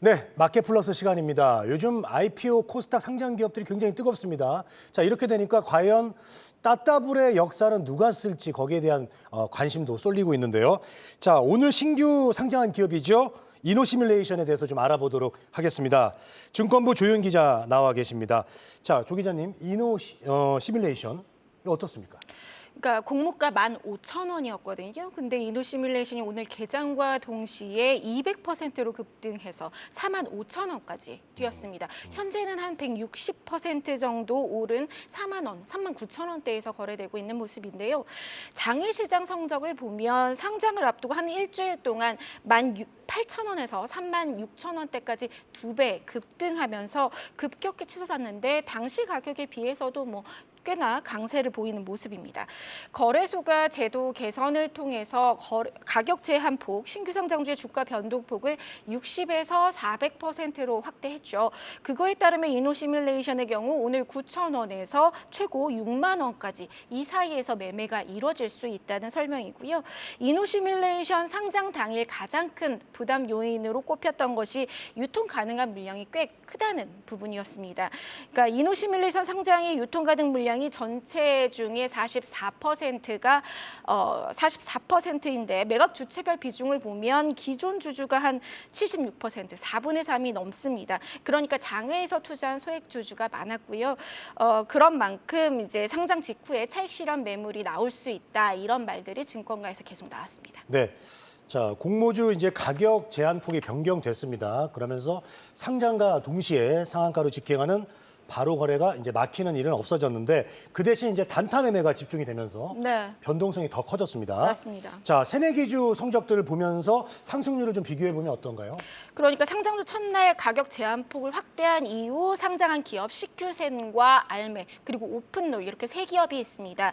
네, 마켓플러스 시간입니다. 요즘 IPO 코스닥 상장 기업들이 굉장히 뜨겁습니다. 자, 이렇게 되니까 과연 따따블의 역사는 누가 쓸지 거기에 대한 관심도 쏠리고 있는데요. 자, 오늘 신규 상장한 기업이죠. 이노시뮬레이션에 대해서 좀 알아보도록 하겠습니다. 증권부 조윤 기자 나와 계십니다. 자, 조 기자님, 이노시뮬레이션 이거 어떻습니까? 그러니까 공모가 15,000원이었거든요. 근데 이노시뮬레이션이 오늘 개장과 동시에 200%로 급등해서 45,000원까지 뛰었습니다. 현재는 한 160% 정도 오른 4만 원, 39,000원대에서 거래되고 있는 모습인데요. 장외시장 성적을 보면 상장을 앞두고 한 일주일 동안 18,000원에서 36,000원대까지 2배 급등하면서 급격히 치솟았는데 당시 가격에 비해서도 꽤나 강세를 보이는 모습입니다. 거래소가 제도 개선을 통해서 가격 제한폭, 신규 상장주의 주가 변동폭을 60에서 400%로 확대했죠. 그거에 따르면 이노시뮬레이션의 경우 오늘 9,000원에서 최고 6만 원까지 이 사이에서 매매가 이루어질 수 있다는 설명이고요. 이노시뮬레이션 상장 당일 가장 큰 부담 요인으로 꼽혔던 것이 유통 가능한 물량이 꽤 크다는 부분이었습니다. 그러니까 이노시뮬레이션 상장의 유통 가능 물량이 전체 중에 44%가 44%인데 매각 주체별 비중을 보면 기존 주주가 한 76%, 4분의 3이 넘습니다. 그러니까 장외에서 투자한 소액 주주가 많았고요. 그런 만큼 이제 상장 직후에 차익 실현 매물이 나올 수 있다 이런 말들이 증권가에서 계속 나왔습니다. 네. 자, 공모주 이제 가격 제한폭이 변경됐습니다. 그러면서 상장과 동시에 상한가로 직행하는 바로 거래가 이제 막히는 일은 없어졌는데 그 대신 이제 단타 매매가 집중이 되면서 변동성이 더 커졌습니다. 맞습니다. 자, 새내기주 성적들을 보면서 상승률을 좀 비교해 보면 어떤가요? 그러니까 상장주 첫날 가격 제한폭을 확대한 이후 상장한 기업 CQ센과 알메 그리고 오픈롤 이렇게 세 기업이 있습니다.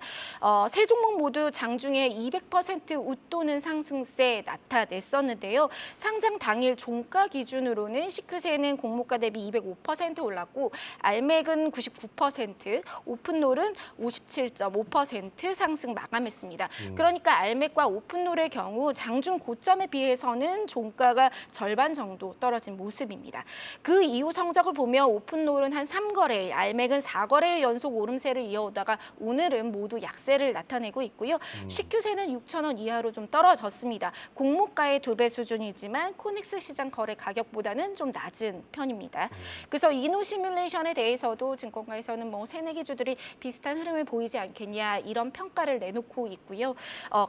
세 종목 모두 장중에 200% 웃도는 상승세 나타냈었는데요. 상장 당일 종가 기준으로는 CQ센은 공모가 대비 205% 올랐고 알맥은 99%, 오픈롤은 57.5% 상승 마감했습니다. 그러니까 알맥과 오픈롤의 경우 장중 고점에 비해서는 종가가 절반 정도 떨어진 모습입니다. 그 이후 성적을 보면 오픈롤은 한 3거래일, 알맥은 4거래일 연속 오름세를 이어오다가 오늘은 모두 약세를 나타내고 있고요. CQ센은 6,000원 이하로 좀 떨어졌습니다. 공모가의 2배 수준이지만 코넥스 시장 거래 가격보다는 좀 낮은 편입니다. 그래서 이노시뮬레이션에 대해서도 증권가에서는 새내기주들이 비슷한 흐름을 보이지 않겠냐 이런 평가를 내놓고 있고요.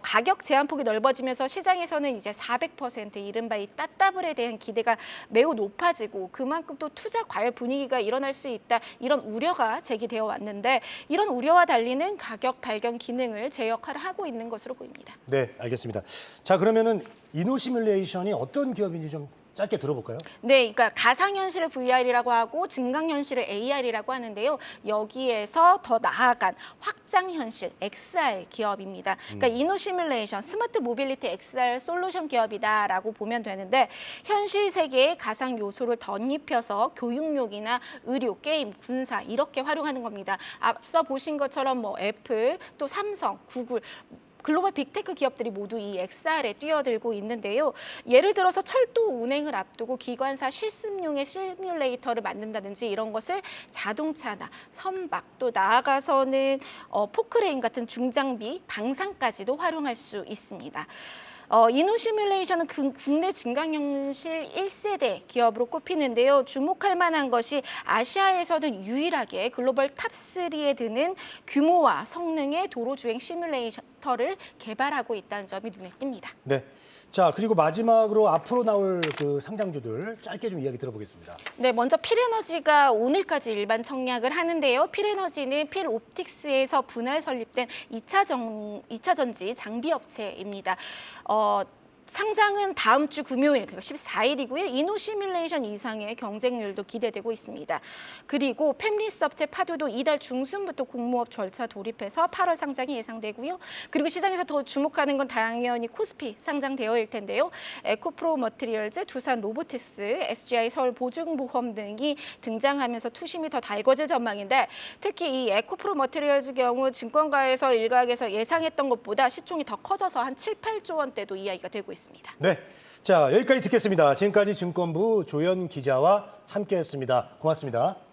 가격 제한폭이 넓어지면서 시장에서는 이제 400% 이른바 이 따따블에 대한 기대가 매우 높아지고 그만큼 또 투자 과열 분위기가 일어날 수 있다 이런 우려가 제기되어 왔는데 이런 우려와 달리는 가격 발견 기능을 제 역할을 하고 있는 것으로 보입니다. 네, 알겠습니다. 자, 그러면은 이노시뮬레이션이 어떤 기업인지 좀 짧게 들어볼까요? 네, 그러니까 가상현실을 VR이라고 하고 증강현실을 AR이라고 하는데요. 여기에서 더 나아간 확장현실 XR 기업입니다. 그러니까 이노시뮬레이션 스마트 모빌리티 XR 솔루션 기업이다라고 보면 되는데 현실 세계에 가상 요소를 덧입혀서 교육용이나 의료, 게임, 군사 이렇게 활용하는 겁니다. 앞서 보신 것처럼 애플, 또 삼성, 구글 글로벌 빅테크 기업들이 모두 이 XR에 뛰어들고 있는데요. 예를 들어서 철도 운행을 앞두고 기관사 실습용의 시뮬레이터를 만든다든지 이런 것을 자동차나 선박 또 나아가서는 포크레인 같은 중장비, 방산까지도 활용할 수 있습니다. 이노시뮬레이션은 국내 증강현실 1세대 기업으로 꼽히는데요. 주목할 만한 것이 아시아에서는 유일하게 글로벌 탑3에 드는 규모와 성능의 도로주행 시뮬레이터를 개발하고 있다는 점이 눈에 띕니다. 네. 자, 그리고 마지막으로 앞으로 나올 그 상장주들 짧게 좀 이야기 들어보겠습니다. 네, 먼저 필에너지가 오늘까지 일반 청약을 하는데요. 필에너지는 필옵틱스에서 분할 설립된 2차 전지 장비 업체입니다. 상장은 다음 주 금요일, 그러니까 14일이고요. 이노시뮬레이션 이상의 경쟁률도 기대되고 있습니다. 그리고 팹리스 업체 파도도 이달 중순부터 공모업 절차 돌입해서 8월 상장이 예상되고요. 그리고 시장에서 더 주목하는 건 당연히 코스피 상장되어일 텐데요. 에코프로 머티리얼즈, 두산 로보티스, SGI 서울 보증보험 등이 등장하면서 투심이 더 달궈질 전망인데 특히 이 에코프로 머티리얼즈 경우 증권가에서 일각에서 예상했던 것보다 시총이 더 커져서 한 7, 8조 원대도 이야기가 되고 있습니다. 하겠습니다. 네, 자 여기까지 듣겠습니다. 지금까지 증권부 조연 기자와 함께했습니다. 고맙습니다.